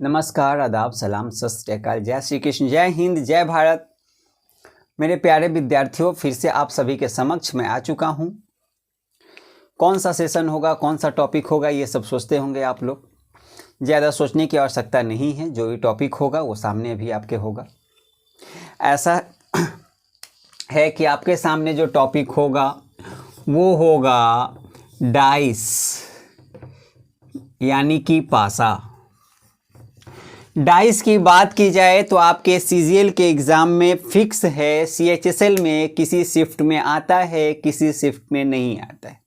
नमस्कार, आदाब, सलाम, सत श्री अकाल, जय श्री कृष्ण, जय हिंद, जय भारत। मेरे प्यारे विद्यार्थियों, फिर से आप सभी के समक्ष मैं आ चुका हूँ। कौन सा सेशन होगा, कौन सा टॉपिक होगा, ये सब सोचते होंगे आप लोग। ज़्यादा सोचने की आवश्यकता नहीं है, जो भी टॉपिक होगा वो सामने अभी आपके होगा। ऐसा है कि आपके सामने जो टॉपिक होगा वो होगा डाइस यानी कि पासा। डाइस की बात की जाए तो आपके सीजीएल के एग्ज़ाम में फिक्स है, सीएचएसएल में किसी शिफ्ट में आता है, किसी शिफ्ट में नहीं आता है।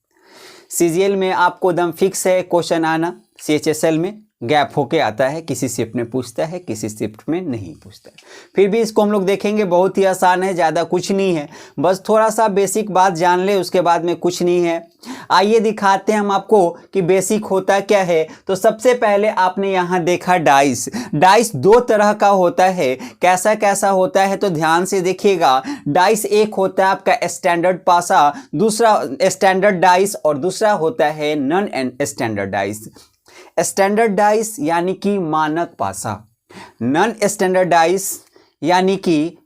सीजीएल में आपको दम फिक्स है क्वेश्चन आना, सीएचएसएल में गैप होके आता है, किसी शिफ्ट में पूछता है, किसी शिफ्ट में नहीं पूछता है। फिर भी इसको हम लोग देखेंगे, बहुत ही आसान है, ज़्यादा कुछ नहीं है, बस थोड़ा सा बेसिक बात जान ले, उसके बाद में कुछ नहीं है। आइए दिखाते हैं हम आपको कि बेसिक होता क्या है। तो सबसे पहले आपने यहाँ देखा डाइस। डाइस दो तरह का होता है, कैसा कैसा होता है तो ध्यान से देखिएगा। डाइस एक होता है आपका स्टैंडर्ड पासा, दूसरा स्टैंडर्ड डाइस, और दूसरा होता है non standard dice. Standard dice यानी कि मानक पासा, नॉन स्टैंडर्ड डाइस यानी कि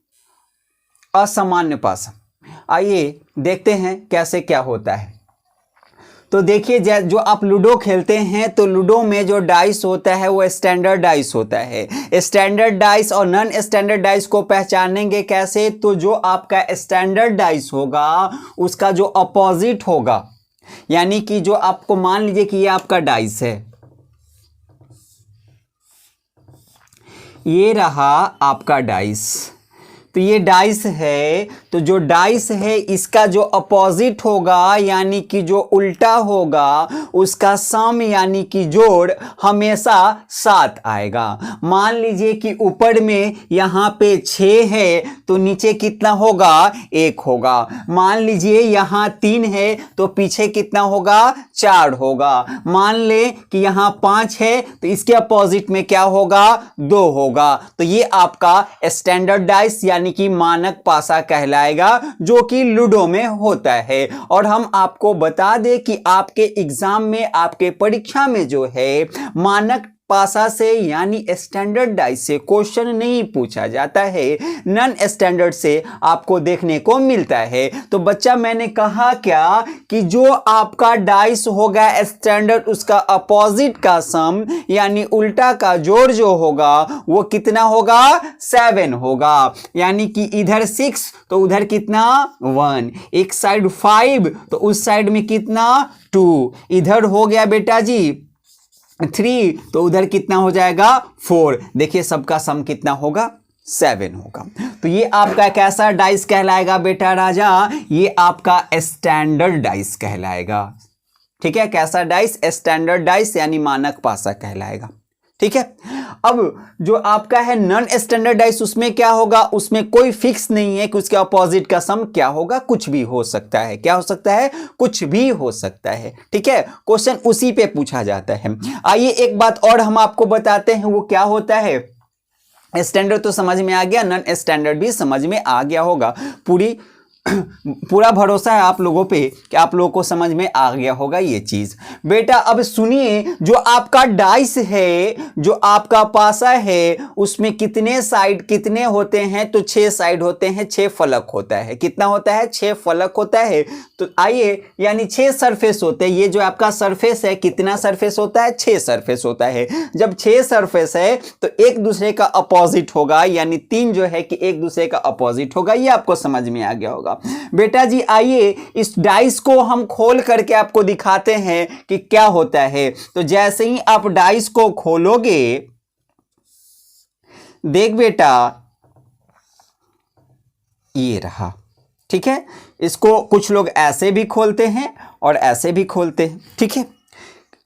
असामान्य पासा। आइए देखते हैं कैसे क्या होता है। तो देखिए, जो आप लूडो खेलते हैं तो लूडो में जो डाइस होता है वो स्टैंडर्ड डाइस होता है। स्टैंडर्ड डाइस और नॉन स्टैंडर्ड डाइस को पहचानेंगे कैसे? तो जो आपका स्टैंडर्ड डाइस होगा उसका जो अपोजिट होगा, यानी कि जो आपको मान लीजिए कि ये आपका डाइस है, ये रहा आपका डाइस। तो ये डाइस है, तो जो डाइस है इसका जो अपोजिट होगा यानी कि जो उल्टा होगा उसका सम यानी कि जोड़ हमेशा 7 आएगा। मान लीजिए कि ऊपर में यहाँ पे 6 है तो नीचे कितना होगा? 1 होगा। मान लीजिए यहाँ 3 है तो पीछे कितना होगा? 4 होगा। मान ले कि यहाँ 5 है तो इसके अपोजिट में क्या होगा? 2 होगा। तो ये आपका स्टैंडर्ड डाइस यानी कि मानक पासा कहलाएगा, जो कि लूडो में होता है। और हम आपको बता दें कि आपके एग्जाम में, आपके परीक्षा में जो है मानक पासा से यानी स्टैंडर्ड डाइस से क्वेश्चन नहीं पूछा जाता है, नॉन स्टैंडर्ड से आपको देखने को मिलता है। तो बच्चा, मैंने कहा क्या कि जो आपका डाइस होगा स्टैंडर्ड, उसका अपोजिट का सम यानी उल्टा का जोड़ जो होगा वो कितना होगा? 7 होगा। यानी कि इधर 6 तो उधर कितना? 1। एक साइड 5 तो उस साइड में कितना? 2। इधर हो गया बेटा जी 3 तो उधर कितना हो जाएगा? 4। देखिए सबका सम कितना होगा? 7 होगा। तो ये आपका कैसा डाइस कहलाएगा बेटा राजा? ये आपका स्टैंडर्ड डाइस कहलाएगा। ठीक है, कैसा डाइस? स्टैंडर्ड डाइस यानी मानक पासा कहलाएगा। ठीक है। अब जो आपका है नॉन स्टैंडर्ड डाइस, उसमें क्या होगा? उसमें कोई फिक्स नहीं है कि उसके अपोजिट का सम क्या होगा, कुछ भी हो सकता है। क्या हो सकता है? कुछ भी हो सकता है। ठीक है, क्वेश्चन उसी पे पूछा जाता है। आइए एक बात और हम आपको बताते हैं, वो क्या होता है। स्टैंडर्ड तो समझ में आ गया, नॉन स्टैंडर्ड भी समझ में आ गया होगा। पूरा भरोसा है आप लोगों पे कि आप लोगों को समझ में आ गया होगा ये चीज। बेटा अब सुनिए, जो आपका डाइस है, जो आपका पासा है, उसमें कितने साइड कितने होते हैं? तो 6 साइड होते हैं, 6 फलक होता है। कितना होता है? 6 फलक होता है। तो आइए, यानी 6 सरफेस होते हैं। ये जो आपका सरफेस है, कितना सरफेस होता है? 6 सरफेस होता है। जब 6 सरफेस है तो एक दूसरे का अपोजिट होगा, यानी 3 जो है कि एक दूसरे का अपोजिट होगा। ये आपको समझ में आ गया होगा। बेटा जी आइए इस डाइस को हम खोल करके आपको दिखाते हैं कि क्या होता है। तो जैसे ही आप डाइस को खोलोगे, देख बेटा ये रहा। ठीक है, इसको कुछ लोग ऐसे भी खोलते हैं और ऐसे भी खोलते हैं। ठीक है,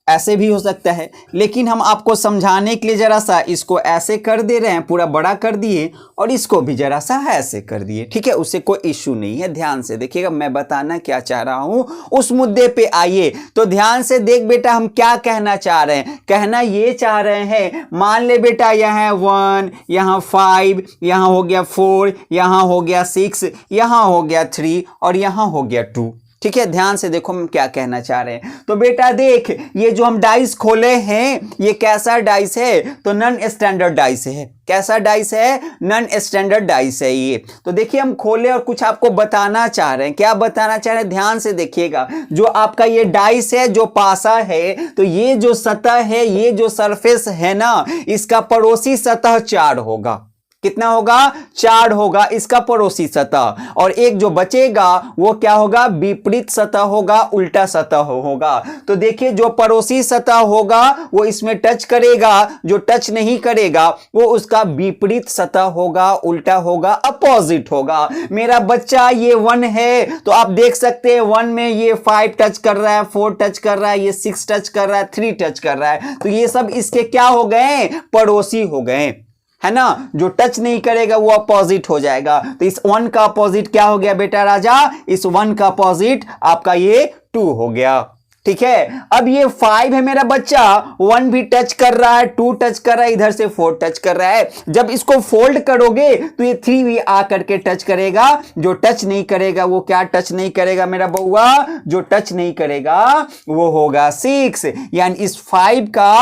ऐसे भी हो सकता है, लेकिन हम आपको समझाने के लिए जरा सा इसको ऐसे कर दे रहे हैं, पूरा बड़ा कर दिए, और इसको भी जरा सा ऐसे कर दिए। ठीक है, उससे कोई इश्यू नहीं है। ध्यान से देखिएगा मैं बताना क्या चाह रहा हूं, उस मुद्दे पे आइए। तो ध्यान से देख बेटा, हम क्या कहना चाह रहे हैं। कहना ये चाह रहे हैं, मान ले बेटा यहाँ 1, यहाँ 5, यहाँ हो गया 4, यहाँ हो गया 6, यहाँ हो गया 3 और यहाँ हो गया 2। ठीक है, ध्यान से देखो हम क्या कहना चाह रहे हैं। तो बेटा देख, ये जो हम डाइस खोले हैं ये कैसा डाइस है, तो नॉन स्टैंडर्ड डाइस है। कैसा डाइस है, नॉन स्टैंडर्ड डाइस है ये। तो देखिए हम खोले और कुछ आपको बताना चाह रहे हैं। क्या बताना चाह रहे हैं, ध्यान से देखिएगा। जो आपका ये डाइस है, जो पासा है, तो ये जो सतह है, ये जो सरफेस है ना, इसका पड़ोसी सतह 4 होगा। कितना होगा, 4 होगा इसका पड़ोसी सतह। और एक जो बचेगा वो क्या होगा, विपरीत सतह होगा, उल्टा सतह होगा। तो देखिए जो पड़ोसी सतह होगा वो इसमें टच करेगा, जो टच नहीं करेगा वो उसका विपरीत सतह होगा, उल्टा होगा, अपोजिट होगा। मेरा बच्चा ये 1 है, तो आप देख सकते हैं 1 में ये 5 टच कर रहा है, 4 टच कर रहा है, ये 6 टच कर रहा है, 3 टच कर रहा है। तो ये सब इसके क्या हो गए, पड़ोसी हो गए, है ना। जो टच नहीं करेगा वो अपोजिट हो जाएगा। तो इस 1 का अपोजिट क्या हो गया बेटा राजा, इस 1 का अपोजिट आपका ये 2 हो गया। ठीक है, अब ये 5 है मेरा बच्चा, 1 भी टच कर रहा है, 2 टच कर रहा है, इधर से 4 टच कर रहा है। जब इसको फोल्ड करोगे तो ये 3 भी आ करके टच करेगा। जो टच नहीं करेगा वो क्या टच नहीं करेगा मेरा बउआ, जो टच नहीं करेगा वो होगा 6। यानी इस 5 का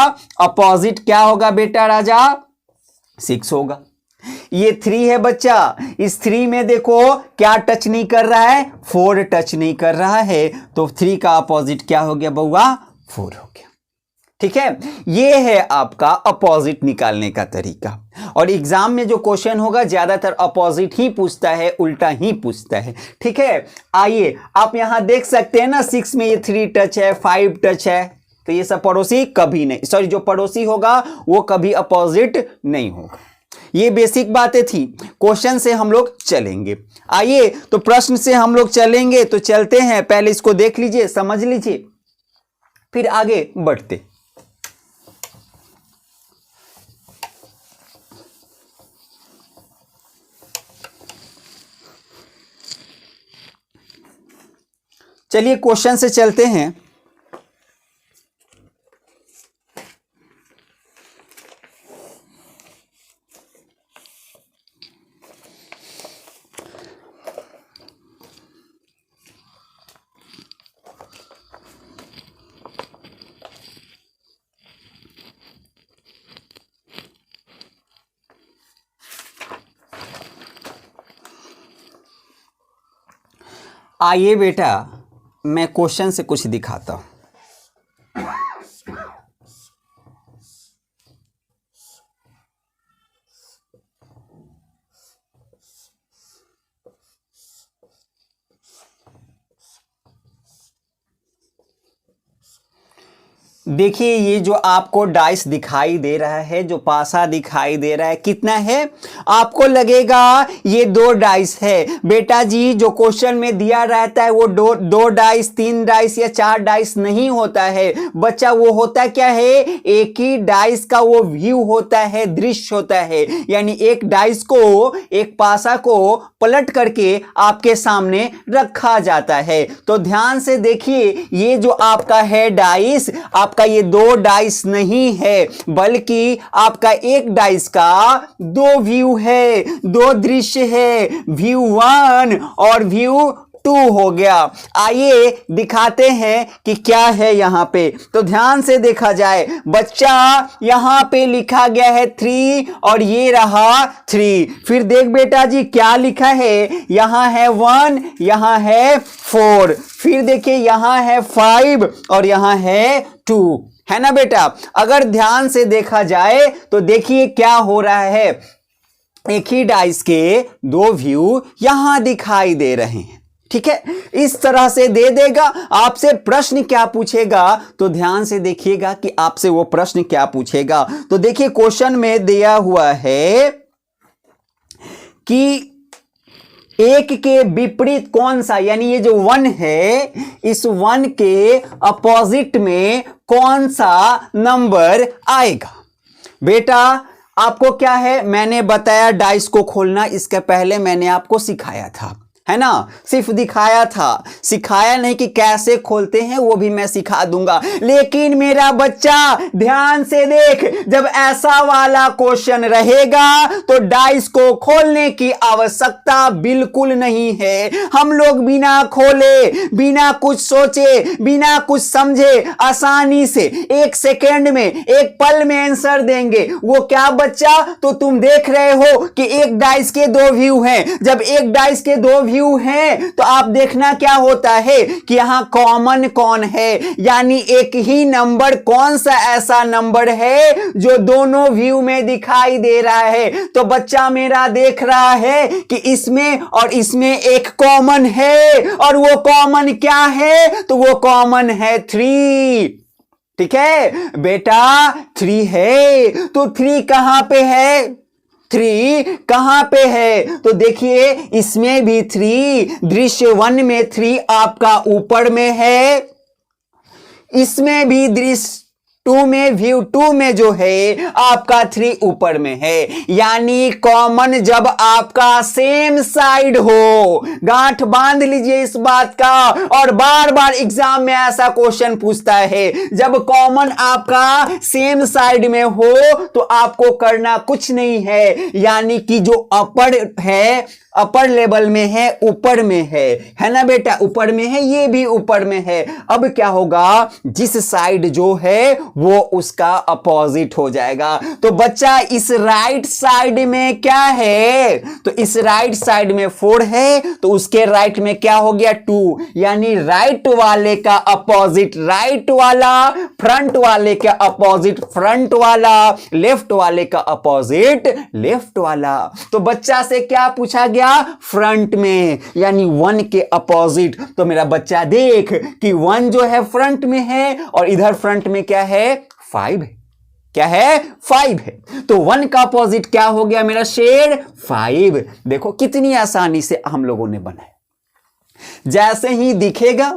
अपोजिट क्या होगा बेटा राजा, 6 होगा। ये 3 है बच्चा, इस 3 में देखो क्या टच नहीं कर रहा है, 4 टच नहीं कर रहा है। तो 3 का अपोजिट क्या हो गया बउआ, 4 हो गया। ठीक है, ये है आपका अपोजिट निकालने का तरीका। और एग्जाम में जो क्वेश्चन होगा ज्यादातर अपोजिट ही पूछता है, उल्टा ही पूछता है। ठीक है, आइए आप यहां देख सकते हैं ना, 6 में ये 3 टच है, 5 टच है, तो ये सब पड़ोसी कभी नहीं, सॉरी जो पड़ोसी होगा वो कभी अपोजिट नहीं होगा। ये बेसिक बातें थी। क्वेश्चन से हम लोग चलेंगे। आइए तो प्रश्न से हम लोग चलेंगे, तो चलते हैं। पहले इसको देख लीजिए, समझ लीजिए, फिर आगे बढ़ते। चलिए क्वेश्चन से चलते हैं। आइए बेटा मैं क्वेश्चन से कुछ दिखाता हूं। देखिए ये जो आपको डाइस दिखाई दे रहा है, जो पासा दिखाई दे रहा है, कितना है, आपको लगेगा ये 2 डाइस है। बेटा जी जो क्वेश्चन में दिया रहता है वो 2 डाइस, 3 डाइस या 4 डाइस नहीं होता है बच्चा। वो होता क्या है, एक ही डाइस का वो व्यू होता है, दृश्य होता है। यानी एक डाइस को, एक पासा को पलट करके आपके सामने रखा जाता है। तो ध्यान से देखिए, ये जो आपका है डाइस, आपका ये 2 डाइस नहीं है, बल्कि आपका एक डाइस का 2 व्यू है, 2 दृश्य है, व्यू 1 और व्यू 2 हो गया। आइए दिखाते हैं कि क्या है यहां पे। तो ध्यान से देखा जाए बच्चा, यहां पे लिखा गया है 3 और ये रहा 3। फिर देख बेटा जी क्या लिखा है, यहां है 1, यहां है 4, फिर देखिए यहां है 5 और यहां है 2, है ना बेटा। अगर ध्यान से देखा जाए तो देखिए क्या हो रहा है, एक ही डाइस के 2 व्यू यहां दिखाई दे रहे हैं। ठीक है, इस तरह से दे देगा। आपसे प्रश्न क्या पूछेगा, तो ध्यान से देखिएगा कि आपसे वो प्रश्न क्या पूछेगा। तो देखिए क्वेश्चन में दिया हुआ है कि एक के विपरीत कौन सा, यानी ये जो 1 है, इस 1 के अपोजिट में कौन सा नंबर आएगा। बेटा आपको क्या है, मैंने बताया डाइस को खोलना, इसके पहले मैंने आपको सिखाया था। है ना, सिर्फ दिखाया था, सिखाया नहीं कि कैसे खोलते हैं, वो भी मैं सिखा दूंगा। लेकिन मेरा बच्चा ध्यान से देख, जब ऐसा वाला क्वेश्चन रहेगा तो डाइस को खोलने की आवश्यकता बिल्कुल नहीं है। हम लोग बिना खोले, बिना कुछ सोचे, बिना कुछ समझे आसानी से 1 सेकेंड में, 1 पल में आंसर देंगे। वो क्या बच्चा, तो तुम देख रहे हो कि एक डाइस के 2 व्यू हैं। जब एक डाइस के 2 व्यू हैं तो आप देखना क्या होता है कि यहां कॉमन कौन है, यानी एक ही नंबर, कौन सा ऐसा नंबर है जो दोनों व्यू में दिखाई दे रहा है। तो बच्चा मेरा देख रहा है कि इसमें और इसमें एक कॉमन है, और वो कॉमन क्या है, तो वो कॉमन है 3। ठीक है बेटा, 3 है। तो 3 कहां पे है, 3 कहां पे है, तो देखिए इसमें भी 3, दृश्य 1 में 3 आपका ऊपर में है, इसमें भी दृश्य 2 में, व्यू 2 में जो है आपका 3 ऊपर में है। यानी कॉमन जब आपका सेम साइड हो, गांठ बांध लीजिए इस बात का, और बार बार एग्जाम में ऐसा क्वेश्चन पूछता है, जब कॉमन आपका सेम साइड में हो तो आपको करना कुछ नहीं है, यानी कि जो अपर है, अपर लेवल में है, ऊपर में है ना बेटा, ऊपर में है, ये भी ऊपर में है। अब क्या होगा, जिस साइड जो है वो उसका अपोजिट हो जाएगा। तो बच्चा इस राइट साइड में क्या है, तो इस राइट साइड में 4 है, तो उसके राइट में क्या हो गया, 2, यानी राइट वाले का अपोजिट राइट वाला, फ्रंट वाले का अपोजिट फ्रंट वाला, लेफ्ट वाले का अपोजिट लेफ्ट वाला। तो बच्चा से क्या पूछा गया, फ्रंट में, यानी 1 के अपोजिट। तो मेरा बच्चा देख कि 1 जो है फ्रंट में है, और इधर फ्रंट में क्या है, 5 है। क्या है, 5 है। तो 1 का अपोजिट क्या हो गया मेरा शेर, 5। देखो कितनी आसानी से हम लोगों ने बनाया, जैसे ही दिखेगा,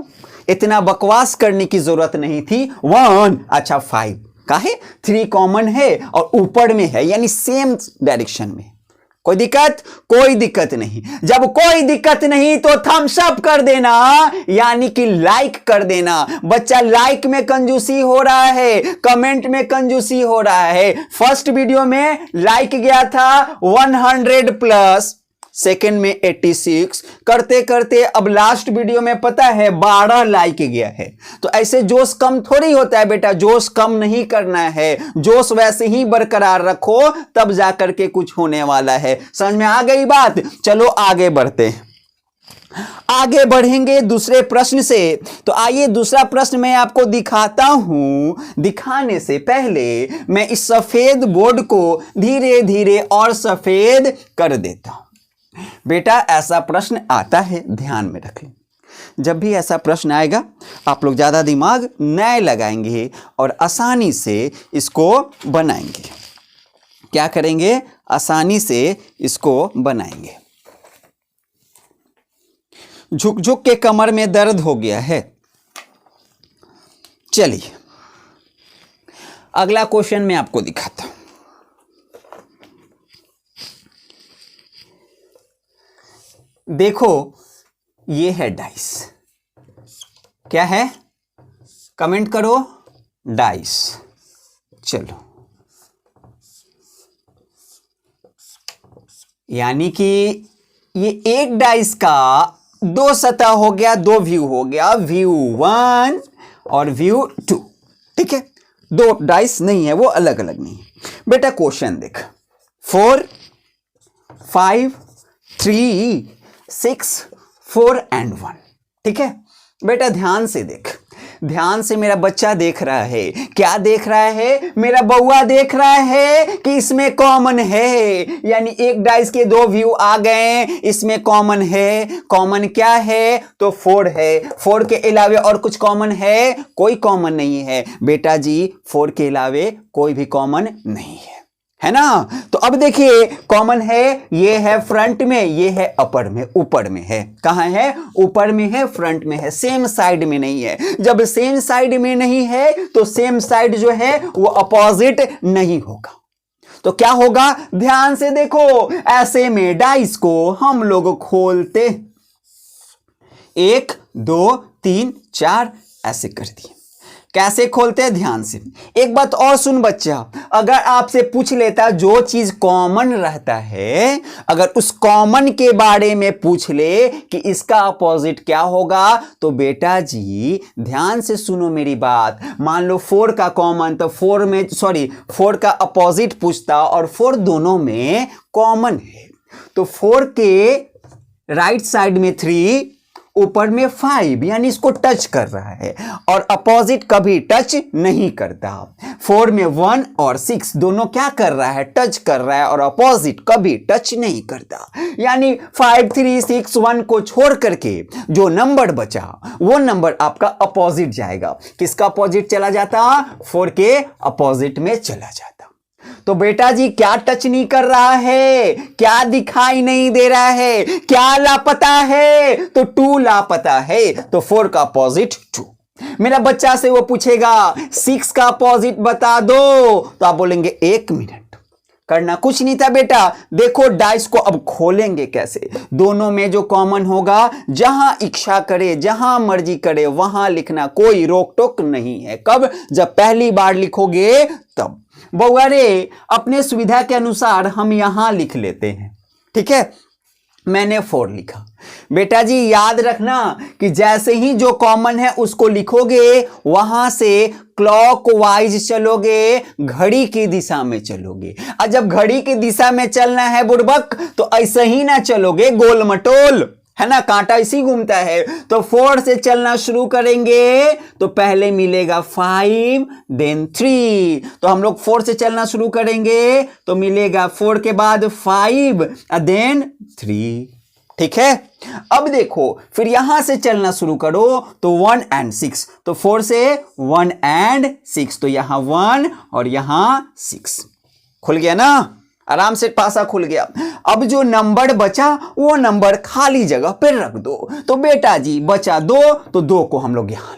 इतना बकवास करने की जरूरत नहीं थी। 1, अच्छा 5 काहे, 3 कॉमन है और ऊपर में है, यानी सेम डायरेक्शन में। कोई दिक्कत, कोई दिक्कत नहीं। जब कोई दिक्कत नहीं तो थम्स अप कर देना, यानी कि लाइक कर देना। बच्चा लाइक में कंजूसी हो रहा है, कमेंट में कंजूसी हो रहा है। फर्स्ट वीडियो में लाइक गया था 100+, सेकेंड में 86, करते करते अब लास्ट वीडियो में पता है 12 लाइक गया है। तो ऐसे जोश कम थोड़ी होता है बेटा, जोश कम नहीं करना है, जोश वैसे ही बरकरार रखो, तब जाकर के कुछ होने वाला है। समझ में आ गई बात, चलो आगे बढ़ते हैं, आगे बढ़ेंगे दूसरे प्रश्न से। तो आइए दूसरा प्रश्न मैं आपको दिखाता हूं। दिखाने से पहले मैं इस सफेद बोर्ड को धीरे धीरे और सफेद कर देता हूं। बेटा ऐसा प्रश्न आता है, ध्यान में रखें, जब भी ऐसा प्रश्न आएगा आप लोग ज़्यादा दिमाग नहीं लगाएंगे और आसानी से इसको बनाएंगे। क्या करेंगे, आसानी से इसको बनाएंगे। झुक झुक के कमर में दर्द हो गया है। चलिए अगला क्वेश्चन मैं आपको दिखाता हूं। देखो ये है डाइस, क्या है, कमेंट करो, डाइस। चलो, यानी कि ये एक डाइस का 2 सतह हो गया, 2 व्यू हो गया, व्यू 1 और व्यू 2। ठीक है, 2 डाइस नहीं है, वो अलग अलग नहीं है। बेटा क्वेश्चन देख, 4, 5, 3, 6, 4 and 1। ठीक है बेटा, ध्यान से देख, ध्यान से मेरा बच्चा देख रहा है। क्या देख रहा है, मेरा बउआ देख रहा है कि इसमें कॉमन है, यानी एक डाइस के 2 व्यू आ गए, इसमें कॉमन है। कॉमन क्या है, तो 4 है। 4 के अलावे और कुछ कॉमन है, कोई कॉमन नहीं है बेटा जी, 4 के अलावे कोई भी कॉमन नहीं है ना। तो अब देखिए कॉमन है, ये है फ्रंट में, ये है अपर में, ऊपर में है। कहां है, ऊपर में है, फ्रंट में है, सेम साइड में नहीं है। जब सेम साइड में नहीं है तो सेम साइड जो है वो अपोजिट नहीं होगा। तो क्या होगा, ध्यान से देखो, ऐसे में डाइस को हम लोग खोलते, 1 2 3 4 ऐसे कर दिए। कैसे खोलते हैं ध्यान से। एक बात और सुन बच्चा, अगर आपसे पूछ लेता जो चीज कॉमन रहता है, अगर उस कॉमन के बारे में पूछ ले कि इसका अपोजिट क्या होगा, तो बेटा जी ध्यान से सुनो मेरी बात। मान लो 4 का कॉमन, तो 4 का अपोजिट पूछता और 4 दोनों में कॉमन है, तो 4 के राइट साइड में 3, ऊपर में 5, यानी इसको टच कर रहा है, और अपोजिट कभी टच नहीं करता। 4 में 1 और 6 दोनों क्या कर रहा है, टच कर रहा है, और अपोजिट कभी टच नहीं करता। यानी 5 3 6 1 को छोड़ करके जो नंबर बचा वो नंबर आपका अपोजिट जाएगा। किसका अपोजिट चला जाता, 4 के अपोजिट में चला जाता। तो बेटा जी क्या टच नहीं कर रहा है, क्या दिखाई नहीं दे रहा है, क्या लापता है, तो 2 लापता है, तो 4 का अपोजिट 2। मेरा बच्चा से वो पूछेगा 6 का अपोजिट बता दो, तो आप बोलेंगे 1 मिनट। करना कुछ नहीं था बेटा, देखो डाइस को अब खोलेंगे कैसे। दोनों में जो कॉमन होगा, जहां इच्छा करे जहां मर्जी करे वहां लिखना, कोई रोक टोक नहीं है। कब, जब पहली बार लिखोगे तब। बउआरे अपने सुविधा के अनुसार हम यहां लिख लेते हैं, ठीक है। मैंने 4 लिखा। बेटा जी याद रखना कि जैसे ही जो कॉमन है उसको लिखोगे, वहां से क्लॉकवाइज चलोगे, घड़ी की दिशा में चलोगे। और जब घड़ी की दिशा में चलना है बुड़बक, तो ऐसे ही ना चलोगे गोल मटोल, है ना, कांटा इसी घूमता है। तो 4 से चलना शुरू करेंगे तो पहले मिलेगा 5 देन 3। तो हम लोग 4 से चलना शुरू करेंगे तो मिलेगा 4 के बाद 5 देन 3, ठीक है। अब देखो फिर यहां से चलना शुरू करो तो 1 and 6, तो 4 से 1 and 6, तो यहां 1 और यहां 6। खुल गया ना, आराम से पासा खुल गया। अब जो नंबर बचा वो नंबर खाली जगह पे रख दो। तो बेटा जी बचा 2, तो 2 को हम लोग यहां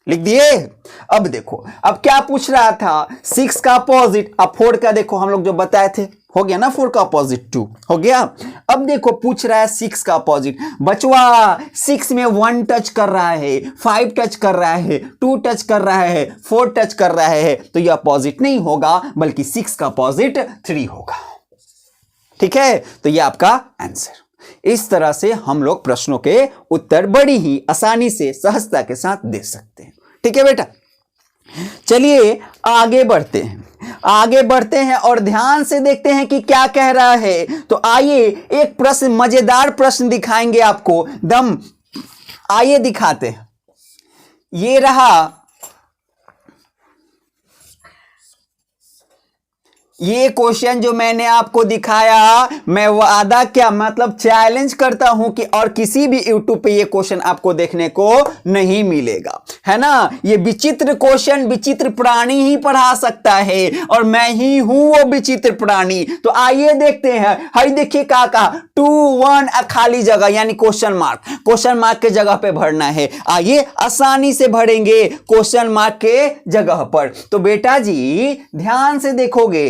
लिख दिए। अब देखो अब क्या पूछ रहा था, 6 का अपोजिट। अब 4 का देखो हम लोग जो बताए थे, हो गया ना, 4 का अपोजिट 2 हो गया। अब देखो पूछ रहा है 6 का अपोजिट। बचवा 6 में 1 टच कर रहा है, 5 टच कर रहा है, 2 टच कर रहा है, 4 टच कर रहा है, तो यह अपोजिट नहीं होगा, बल्कि 6 का अपोजिट 3 होगा, ठीक है। तो यह आपका आंसर। इस तरह से हम लोग प्रश्नों के उत्तर बड़ी ही आसानी से, सहजता के साथ दे सकते हैं, ठीक है बेटा। चलिए आगे बढ़ते हैं और ध्यान से देखते हैं कि क्या कह रहा है। तो आइए एक प्रश्न, मजेदार प्रश्न दिखाएंगे आपको, आइए दिखाते हैं। ये रहा, ये क्वेश्चन जो मैंने आपको दिखाया, मैं वादा क्या मतलब चैलेंज करता हूं कि और किसी भी यूट्यूब पे ये क्वेश्चन आपको देखने को नहीं मिलेगा, है ना। ये विचित्र क्वेश्चन विचित्र प्राणी ही पढ़ा सकता है, और मैं ही हूं वो विचित्र प्राणी। तो आइए देखते हैं। हाई देखिए क्या कहा, 2 1 खाली जगह, यानी क्वेश्चन मार्क के जगह पे भरना है। आइए आसानी से भरेंगे क्वेश्चन मार्क के जगह पर। तो बेटा जी ध्यान से देखोगे,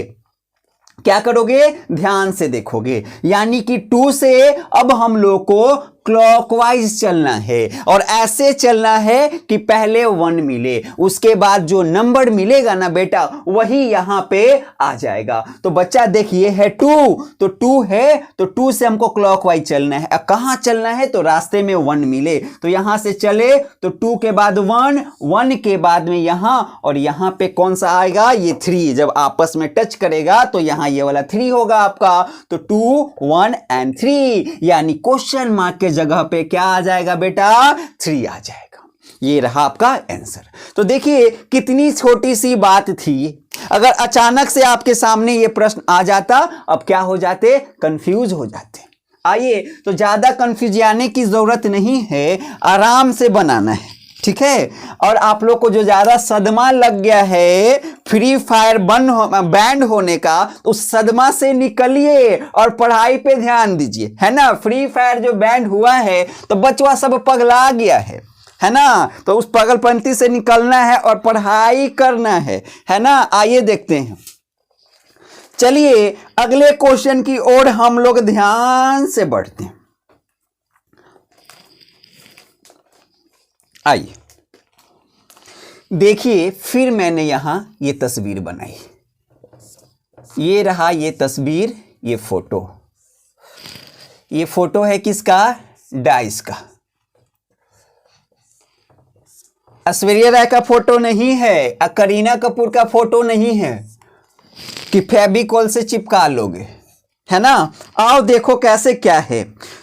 क्या करोगे, ध्यान से देखोगे, यानी कि 2 से अब हम लोग को क्लॉकवाइज चलना है, और ऐसे चलना है कि पहले 1 मिले, उसके बाद जो नंबर मिलेगा ना बेटा वही यहां पे आ जाएगा। तो बच्चा देखिए है 2, तो 2 है, तो 2 से हमको क्लॉकवाइज चलना है। अब कहां चलना है, तो रास्ते में 1 मिले, तो यहां से चले तो 2 के बाद 1, 1 के बाद में यहां, और यहां पे कौन सा आएगा, ये 3। जब आपस में टच करेगा तो यहां ये वाला 3 होगा आपका। तो 2 1 and 3, यानी क्वेश्चन मार्क के जगह पे क्या आ जाएगा बेटा, 3 आ जाएगा। ये रहा आपका आंसर। तो देखिए कितनी छोटी सी बात थी। अगर अचानक से आपके सामने ये प्रश्न आ जाता, अब क्या हो जाते, कंफ्यूज हो जाते। आइए, तो ज्यादा कंफ्यूज आने की जरूरत नहीं है, आराम से बनाना है, ठीक है। और आप लोग को जो ज्यादा सदमा लग गया है फ्री फायर बैंड होने का, तो उस सदमा से निकलिए और पढ़ाई पे ध्यान दीजिए, है ना। फ्री फायर जो बैंड हुआ है तो बचवा सब पगला गया है ना। तो उस पागलपंती से निकलना है और पढ़ाई करना है ना। आइए देखते हैं। चलिए अगले क्वेश्चन की ओर हम लोग ध्यान से बढ़ते हैं। आइए देखिए, फिर मैंने यहां ये तस्वीर बनाई। ये रहा ये तस्वीर, ये फोटो। ये फोटो है किसका? डाइस का। ऐश्वर्या राय का फोटो नहीं है, करीना कपूर का फोटो नहीं है कि फेविकॉल से चिपका लोगे, है ना। आओ देखो कैसे क्या है।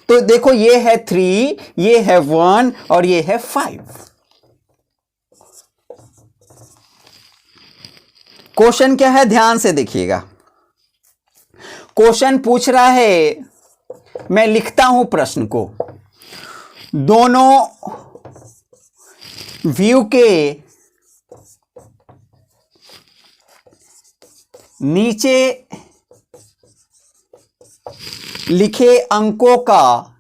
तो देखो ये है 3, ये है 1 और ये है 5। क्वेश्चन क्या है, ध्यान से देखिएगा। क्वेश्चन पूछ रहा है, मैं लिखता हूं प्रश्न को, दोनों व्यू के नीचे लिखे अंकों का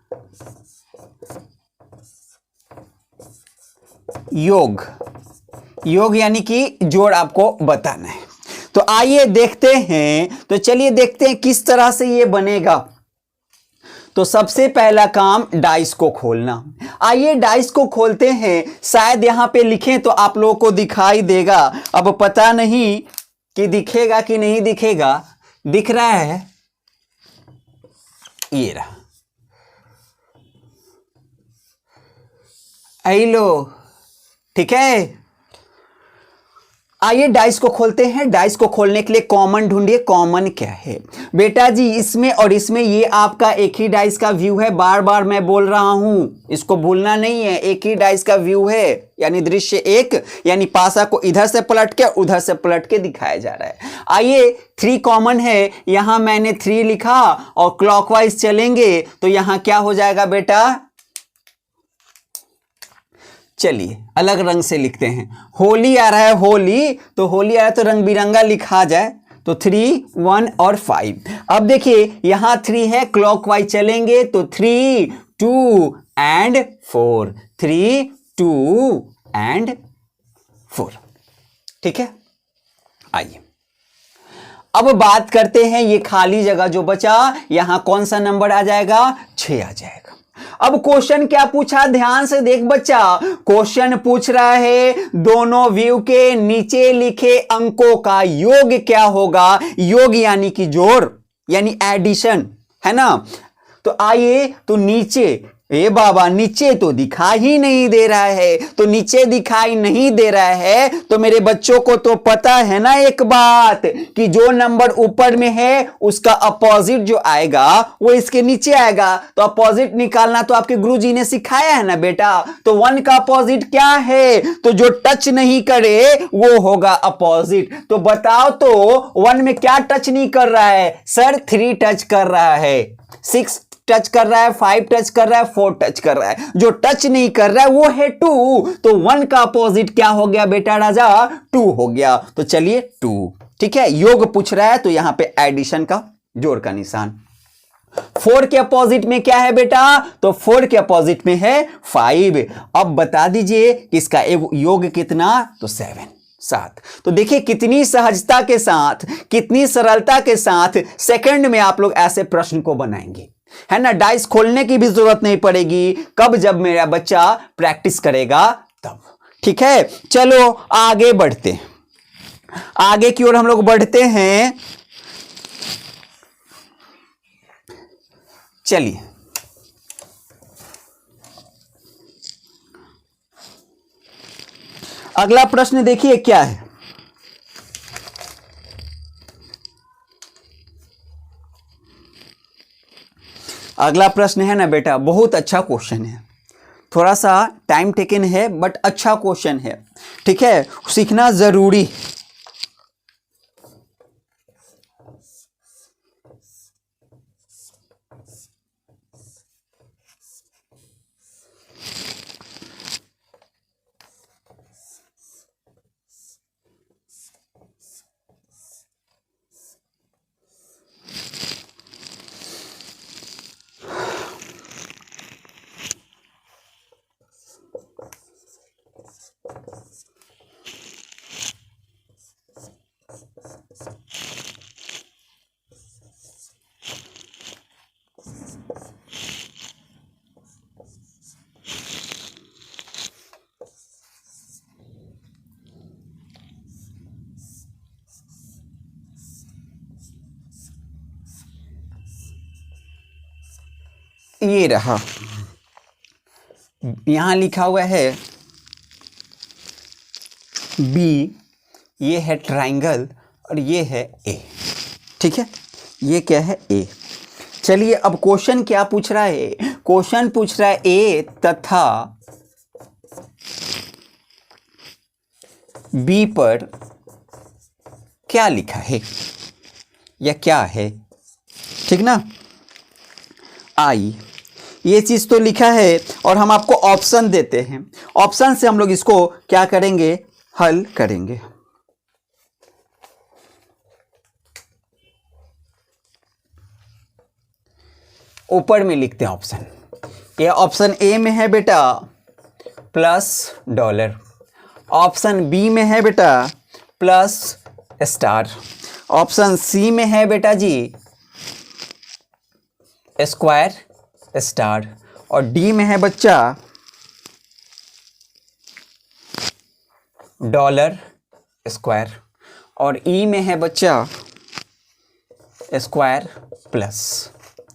योग यानी कि जोड़ आपको बताना है। तो आइए देखते हैं। तो चलिए देखते हैं किस तरह से ये बनेगा। तो सबसे पहला काम डाइस को खोलना। आइए डाइस को खोलते हैं। शायद यहां पे लिखें तो आप लोगों को दिखाई देगा। अब पता नहीं कि दिखेगा कि नहीं दिखेगा। दिख रहा है, ये रहा। आई लो, ठीक है। आइए डाइस को खोलते हैं। डाइस को खोलने के लिए कॉमन ढूंढिए। कॉमन क्या है बेटा जी? इसमें और इसमें ये आपका एक ही डाइस का व्यू है। बार बार मैं बोल रहा हूं, इसको भूलना नहीं है। एक ही डाइस का व्यू है, यानी दृश्य एक, यानी पासा को इधर से पलट के उधर से पलट के दिखाया जा रहा है। आइए 3 कॉमन है, यहां मैंने 3 लिखा और क्लॉकवाइज चलेंगे तो यहां क्या हो जाएगा बेटा? चलिए अलग रंग से लिखते हैं। होली आ रहा है, होली, तो होली आ रहा है तो रंग बिरंगा लिखा जाए। तो 3, 1 और 5। अब देखिए यहां 3 है, क्लॉकवाइज चलेंगे तो 3, 2 एंड 4। 3, 2 एंड 4। ठीक है। आइए अब बात करते हैं, ये खाली जगह जो बचा, यहां कौन सा नंबर आ जाएगा? 6 आ जाएगा। अब क्वेश्चन क्या पूछा, ध्यान से देख बच्चा। क्वेश्चन पूछ रहा है दोनों व्यू के नीचे लिखे अंकों का योग क्या होगा? योग यानी कि जोड़, यानी एडिशन, है ना। तो आइए, तो नीचे, ए बाबा नीचे तो दिखाई ही नहीं दे रहा है। तो नीचे दिखाई नहीं दे रहा है तो मेरे बच्चों को तो पता है ना एक बात, कि जो नंबर ऊपर में है उसका अपोजिट जो आएगा वो इसके नीचे आएगा। तो अपोजिट निकालना तो आपके गुरुजी ने सिखाया है ना बेटा। तो 1 का अपोजिट क्या है? तो जो टच नहीं करे वो होगा अपोजिट। तो बताओ तो 1 में क्या टच नहीं कर रहा है? सर 3 टच कर रहा है, 6 टच कर रहा है, 5 टच कर रहा है, 4 टच कर रहा है। जो टच नहीं कर रहा है वो है 2। तो 1 का अपोजिट क्या हो गया बेटा राजा? 2 हो गया। तो चलिए 2, ठीक है। योग पूछ रहा है तो यहां पे एडिशन का, जोड़ का निशान। 4 के अपोजिट में क्या है बेटा? तो 4 के अपोजिट में है 5। अब बता दीजिए कि इसका योग कितना? तो 7। तो देखिए कितनी सहजता के साथ, कितनी सरलता के साथ सेकंड में आप लोग ऐसे प्रश्न को बनाएंगे, है ना। डाइस खोलने की भी जरूरत नहीं पड़ेगी। कब? जब मेरा बच्चा प्रैक्टिस करेगा तब। ठीक है, चलो आगे बढ़ते हैं। आगे की ओर हम लोग बढ़ते हैं। चलिए अगला प्रश्न देखिए क्या है। अगला प्रश्न है ना बेटा, बहुत अच्छा क्वेश्चन है। थोड़ा सा टाइम टेकन है बट अच्छा क्वेश्चन है। ठीक है, सीखना जरूरी। ये रहा, यहां लिखा हुआ है बी, ये है ट्राइंगल और ये है ए। ठीक है, ये क्या है ए। चलिए अब क्वेश्चन क्या पूछ रहा है, क्वेश्चन पूछ रहा है ए तथा बी पर क्या लिखा है या क्या है। ठीक ना, आई ये चीज तो लिखा है और हम आपको ऑप्शन देते हैं, ऑप्शन से हम लोग इसको क्या करेंगे, हल करेंगे। ऊपर में लिखते हैं ऑप्शन, ये ऑप्शन ए में है बेटा $+, ऑप्शन बी में है बेटा $, ऑप्शन सी में है बेटा जी $2, और डी में है बच्चा $2, और ई में है बच्चा $2+।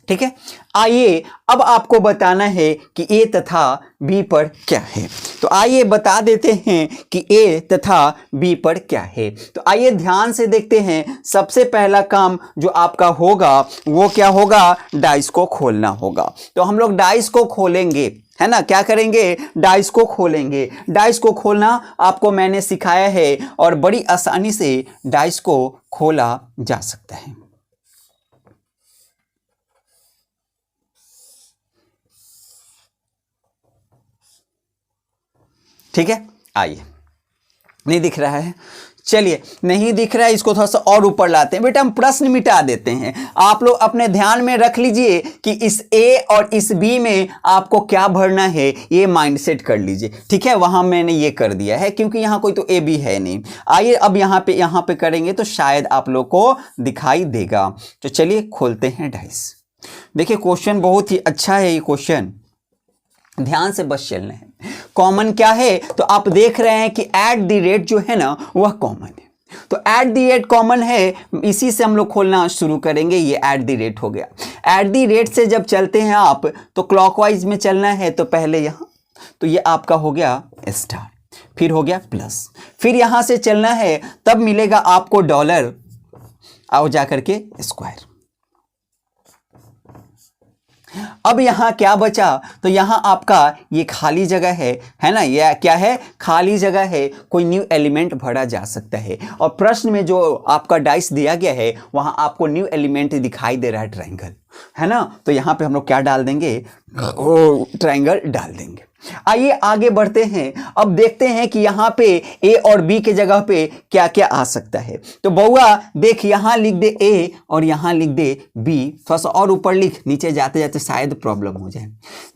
ठीक है, आइए अब आपको बताना है कि ए तथा बी पर क्या है। तो आइए बता देते हैं कि ए तथा बी पर क्या है। तो आइए ध्यान से देखते हैं, सबसे पहला काम जो आपका होगा वो क्या होगा, डाइस को खोलना होगा। तो हम लोग डाइस को खोलेंगे, है ना, क्या करेंगे, डाइस को खोलेंगे। डाइस को खोलना आपको मैंने सिखाया है और बड़ी आसानी से डाइस को खोला जा सकता है। ठीक है, आइए, नहीं दिख रहा है, चलिए नहीं दिख रहा है, इसको थोड़ा सा और ऊपर लाते हैं। बेटा हम प्रश्न मिटा देते हैं, आप लोग अपने ध्यान में रख लीजिए कि इस ए और इस बी में आपको क्या भरना है, ये माइंडसेट कर लीजिए। ठीक है, वहां मैंने ये कर दिया है क्योंकि यहाँ कोई तो ए बी है नहीं। आइए अब यहाँ पे करेंगे तो शायद आप लोग को दिखाई देगा। तो चलिए खोलते हैं डाइस। देखिए क्वेश्चन बहुत ही अच्छा है, ये क्वेश्चन ध्यान से बस चलना है। कॉमन क्या है, तो आप देख रहे हैं कि @ जो है ना वह कॉमन है, तो @ कॉमन है, इसी से हम लोग खोलना शुरू करेंगे। ये @ हो गया। @ से जब चलते हैं आप तो क्लॉकवाइज में चलना है, तो पहले यहाँ, तो ये आपका हो गया स्टार, फिर हो गया प्लस, फिर यहां से चलना है, तब मिलेगा आपको $, आओ जाकर के स्क्वायर। अब यहां क्या बचा, तो यहां आपका ये खाली जगह है ना, ये क्या है, खाली जगह है, कोई न्यू एलिमेंट भरा जा सकता है। और प्रश्न में जो आपका डाइस दिया गया है वहां आपको न्यू एलिमेंट दिखाई दे रहा है, ट्रायंगल, है ना, तो यहां पे हम लोग क्या डाल देंगे, ट्रायंगल डाल देंगे। आइए आगे बढ़ते हैं, अब देखते हैं कि यहाँ पे ए और बी के जगह पे क्या क्या आ सकता है। तो बउआ देख, यहाँ लिख दे ए और यहाँ लिख दे बी, थोड़ा सा और ऊपर लिख, नीचे जाते जाते शायद प्रॉब्लम हो जाए।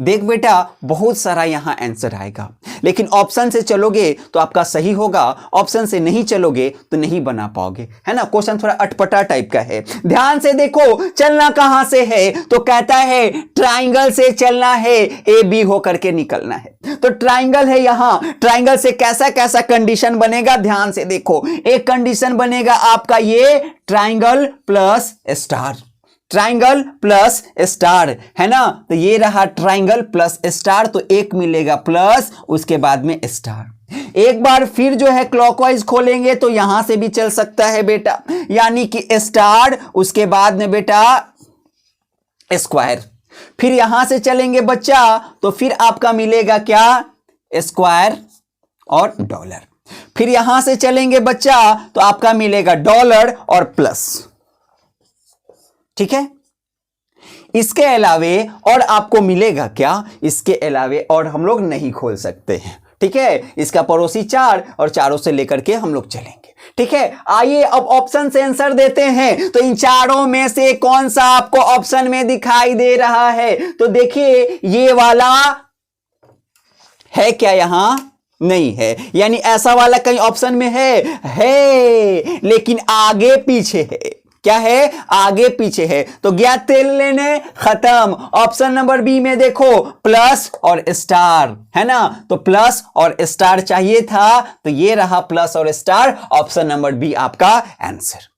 देख बेटा बहुत सारा यहाँ आंसर आएगा, लेकिन ऑप्शन से चलोगे तो आपका सही होगा, ऑप्शन से नहीं चलोगे तो नहीं बना पाओगे, है ना। क्वेश्चन थोड़ा अटपटा टाइप का है। ध्यान से देखो, चलना कहां से है, तो कहता है ट्राइंगल से चलना है, ए बी होकर के निकलना है। तो ट्राइंगल है, यहां ट्राइंगल से कैसा कैसा कंडीशन बनेगा, ध्यान से देखो। एक कंडीशन बनेगा आपका ये triangle plus star, triangle plus star, है ना। तो ये रहा ट्राइंगल प्लस स्टार, तो एक मिलेगा प्लस, उसके बाद में स्टार। एक बार फिर जो है क्लॉकवाइज खोलेंगे तो यहां से भी चल सकता है बेटा, यानी कि स्टार, उसके बाद में बेटा स्क्वायर, फिर यहां से चलेंगे बच्चा तो फिर आपका मिलेगा क्या, स्क्वायर और $, फिर यहां से चलेंगे बच्चा तो आपका मिलेगा $, और प्लस। ठीक है, इसके अलावे और आपको मिलेगा क्या, इसके अलावे और हम लोग नहीं खोल सकते हैं। ठीक है, इसका पड़ोसी 4 और चारों से लेकर के हम लोग चलेंगे। ठीक है, आइए अब ऑप्शन से आंसर देते हैं। तो इन चारों में से कौन सा आपको ऑप्शन में दिखाई दे रहा है, तो देखिए ये वाला है क्या, यहां नहीं है, यानी ऐसा वाला कहीं ऑप्शन में है, लेकिन आगे पीछे है। क्या है, आगे पीछे है। तो गया तेल लेने, खत्म। ऑप्शन नंबर बी में देखो प्लस और स्टार, है ना, तो प्लस और स्टार चाहिए था, तो ये रहा प्लस और स्टार, ऑप्शन नंबर बी आपका आंसर।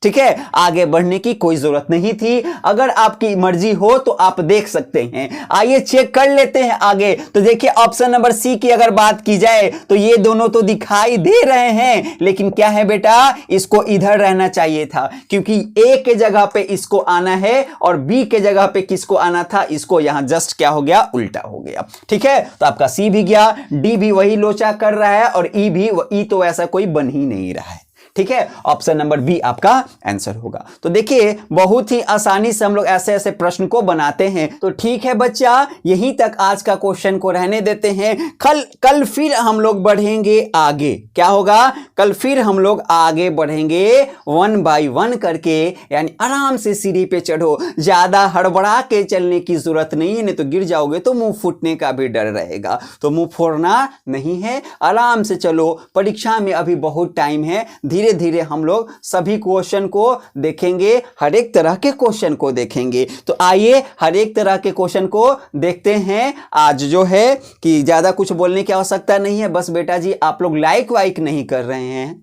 ठीक है, आगे बढ़ने की कोई जरूरत नहीं थी। अगर आपकी मर्जी हो तो आप देख सकते हैं। आइए चेक कर लेते हैं आगे। तो देखिए ऑप्शन नंबर सी की अगर बात की जाए तो ये दोनों तो दिखाई दे रहे हैं, लेकिन क्या है बेटा, इसको इधर रहना चाहिए था, क्योंकि ए के जगह पे इसको आना है और बी के जगह पे किसको आना था, इसको यहां जस्ट क्या हो गया, उल्टा हो गया। ठीक है, तो आपका सी भी गया, डी भी वही लोचा कर रहा है और ई भी, ई तो ऐसा कोई बन ही नहीं रहा है। ठीक है, ऑप्शन नंबर बी आपका आंसर होगा। तो देखिए बहुत ही आसानी से हम लोग ऐसे ऐसे प्रश्न को बनाते हैं। तो ठीक है बच्चा, यहीं तक आज का क्वेश्चन को रहने देते हैं। कल फिर हम लोग बढ़ेंगे आगे। क्या होगा, कल फिर हम लोग आगे बढ़ेंगे 1 बाय 1 करके, यानी आराम से सीढ़ी पे चढ़ो, ज्यादा हड़बड़ा के चलने की जरूरत नहीं है, नहीं तो गिर जाओगे तो मुंह फूटने का भी डर रहेगा। तो मुंह फोड़ना नहीं है, आराम से चलो, परीक्षा में अभी बहुत टाइम है। धीरे धीरे हम लोग सभी क्वेश्चन को देखेंगे, हर एक तरह के क्वेश्चन को देखेंगे। तो आइए हर एक तरह के क्वेश्चन को देखते हैं। आज जो है कि ज्यादा कुछ बोलने की आवश्यकता नहीं है, बस बेटा जी आप लोग लाइक वाइक नहीं कर रहे हैं,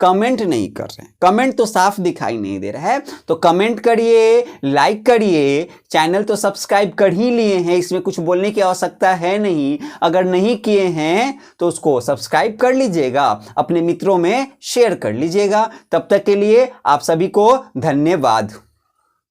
कमेंट नहीं कर रहे हैं, कमेंट तो साफ दिखाई नहीं दे रहा है। तो कमेंट करिए, लाइक करिए, चैनल तो सब्सक्राइब कर ही लिए हैं, इसमें कुछ बोलने की आवश्यकता है नहीं। अगर नहीं किए हैं तो उसको सब्सक्राइब कर लीजिएगा, अपने मित्रों में शेयर कर लीजिएगा। तब तक के लिए आप सभी को धन्यवाद।